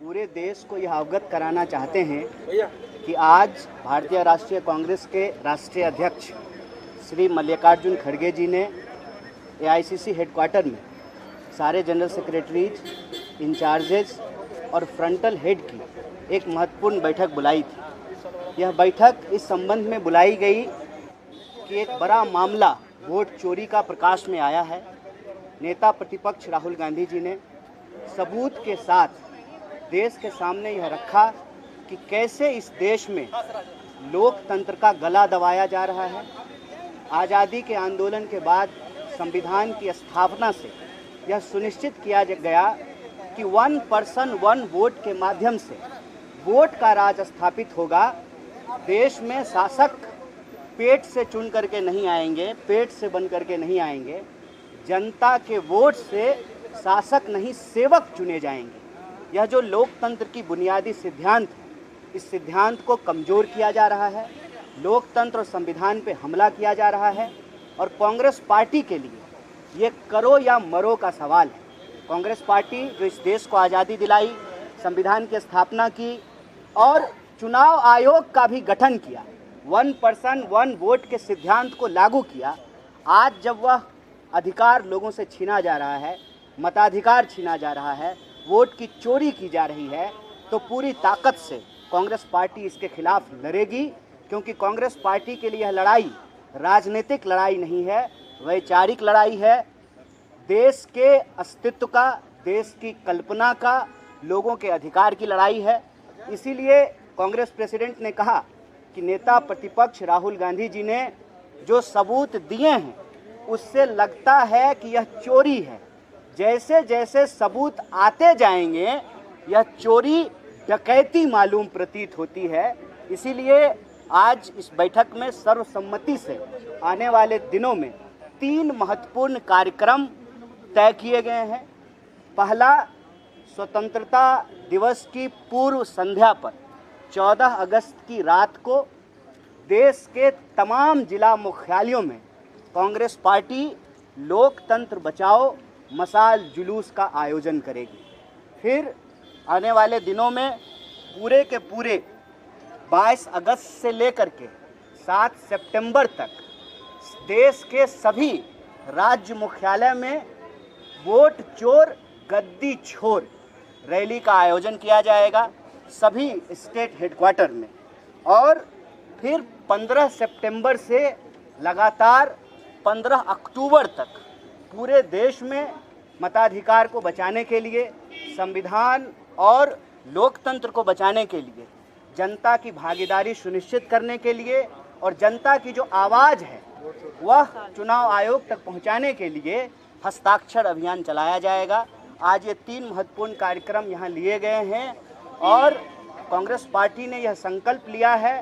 पूरे देश को यह अवगत कराना चाहते हैं कि आज भारतीय राष्ट्रीय कांग्रेस के राष्ट्रीय अध्यक्ष श्री मल्लिकार्जुन खड़गे जी ने एआईसीसी हेडक्वार्टर में सारे जनरल सेक्रेटरीज, इंचार्जेज और फ्रंटल हेड की एक महत्वपूर्ण बैठक बुलाई थी। यह बैठक इस संबंध में बुलाई गई कि एक बड़ा मामला वोट चोरी का प्रकाश में आया है। नेता प्रतिपक्ष राहुल गांधी जी ने सबूत के साथ देश के सामने यह रखा कि कैसे इस देश में लोकतंत्र का गला दबाया जा रहा है। आज़ादी के आंदोलन के बाद संविधान की स्थापना से यह सुनिश्चित किया गया कि 1 पर्सन 1 वोट के माध्यम से वोट का राज स्थापित होगा। देश में शासक पेट से चुन करके नहीं आएंगे, पेट से बन करके नहीं आएंगे। जनता के वोट से शासक नहीं, सेवक चुने जाएंगे। यह जो लोकतंत्र की बुनियादी सिद्धांत है, इस सिद्धांत को कमज़ोर किया जा रहा है। लोकतंत्र और संविधान पे हमला किया जा रहा है और कांग्रेस पार्टी के लिए ये करो या मरो का सवाल है। कांग्रेस पार्टी जो इस देश को आज़ादी दिलाई, संविधान की स्थापना की और चुनाव आयोग का भी गठन किया, 1 पर्सन 1 वोट के सिद्धांत को लागू किया, आज जब वह अधिकार लोगों से छीना जा रहा है, मताधिकार छीना जा रहा है, वोट की चोरी की जा रही है, तो पूरी ताकत से कांग्रेस पार्टी इसके खिलाफ लड़ेगी। क्योंकि कांग्रेस पार्टी के लिए यह लड़ाई राजनीतिक लड़ाई नहीं है, वैचारिक लड़ाई है। देश के अस्तित्व का, देश की कल्पना का, लोगों के अधिकार की लड़ाई है। इसीलिए कांग्रेस प्रेसिडेंट ने कहा कि नेता प्रतिपक्ष राहुल गांधी जी ने जो सबूत दिए हैं उससे लगता है कि यह चोरी है। जैसे जैसे सबूत आते जाएंगे यह चोरी डकैती मालूम प्रतीत होती है। इसीलिए आज इस बैठक में सर्वसम्मति से आने वाले दिनों में 3 महत्वपूर्ण कार्यक्रम तय किए गए हैं। पहला, स्वतंत्रता दिवस की पूर्व संध्या पर 14 अगस्त की रात को देश के तमाम जिला मुख्यालयों में कांग्रेस पार्टी लोकतंत्र बचाओ मशाल जुलूस का आयोजन करेगी। फिर आने वाले दिनों में पूरे के पूरे 22 अगस्त से लेकर के 7 सितंबर तक देश के सभी राज्य मुख्यालय में वोट चोर गद्दी छोर रैली का आयोजन किया जाएगा, सभी स्टेट हेडक्वार्टर में। और फिर 15 सितंबर से लगातार 15 अक्टूबर तक पूरे देश में मताधिकार को बचाने के लिए, संविधान और लोकतंत्र को बचाने के लिए, जनता की भागीदारी सुनिश्चित करने के लिए और जनता की जो आवाज़ है वह चुनाव आयोग तक पहुंचाने के लिए हस्ताक्षर अभियान चलाया जाएगा। आज ये 3 महत्वपूर्ण कार्यक्रम यहाँ लिए गए हैं और कांग्रेस पार्टी ने यह संकल्प लिया है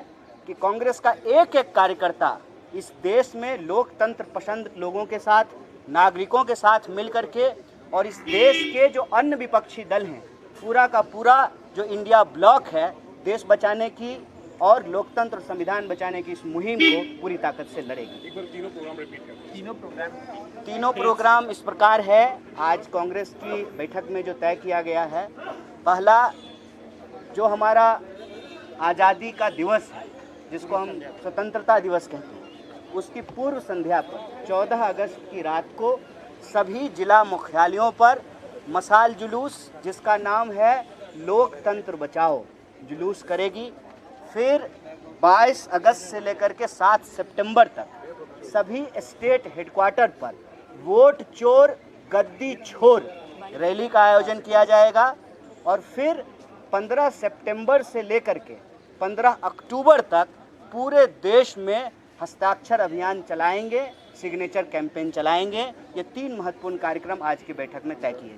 कि कांग्रेस का एक एक कार्यकर्ता इस देश में लोकतंत्र पसंद लोगों के साथ, नागरिकों के साथ मिलकर के और इस देश के जो अन्य विपक्षी दल हैं, पूरा का पूरा जो इंडिया ब्लॉक है, देश बचाने की और लोकतंत्र और संविधान बचाने की इस मुहिम को पूरी ताकत से लड़ेगी। एक बार तीनों प्रोग्राम रिपीट कर। तीनों प्रोग्राम इस प्रकार है। आज कांग्रेस की बैठक में जो तय किया गया है, पहला जो हमारा आज़ादी का दिवस है, जिसको हम स्वतंत्रता दिवस कहते हैं, उसकी पूर्व संध्या पर 14 अगस्त की रात को सभी जिला मुख्यालयों पर मशाल जुलूस, जिसका नाम है लोकतंत्र बचाओ, जुलूस करेगी। फिर 22 अगस्त से लेकर के 7 सितंबर तक सभी स्टेट हेडक्वार्टर पर वोट चोर गद्दी छोर रैली का आयोजन किया जाएगा। और फिर 15 सितंबर से लेकर के 15 अक्टूबर तक पूरे देश में हस्ताक्षर अभियान चलाएंगे, सिग्नेचर कैंपेन चलाएंगे। ये 3 महत्वपूर्ण कार्यक्रम आज की बैठक में तय किए।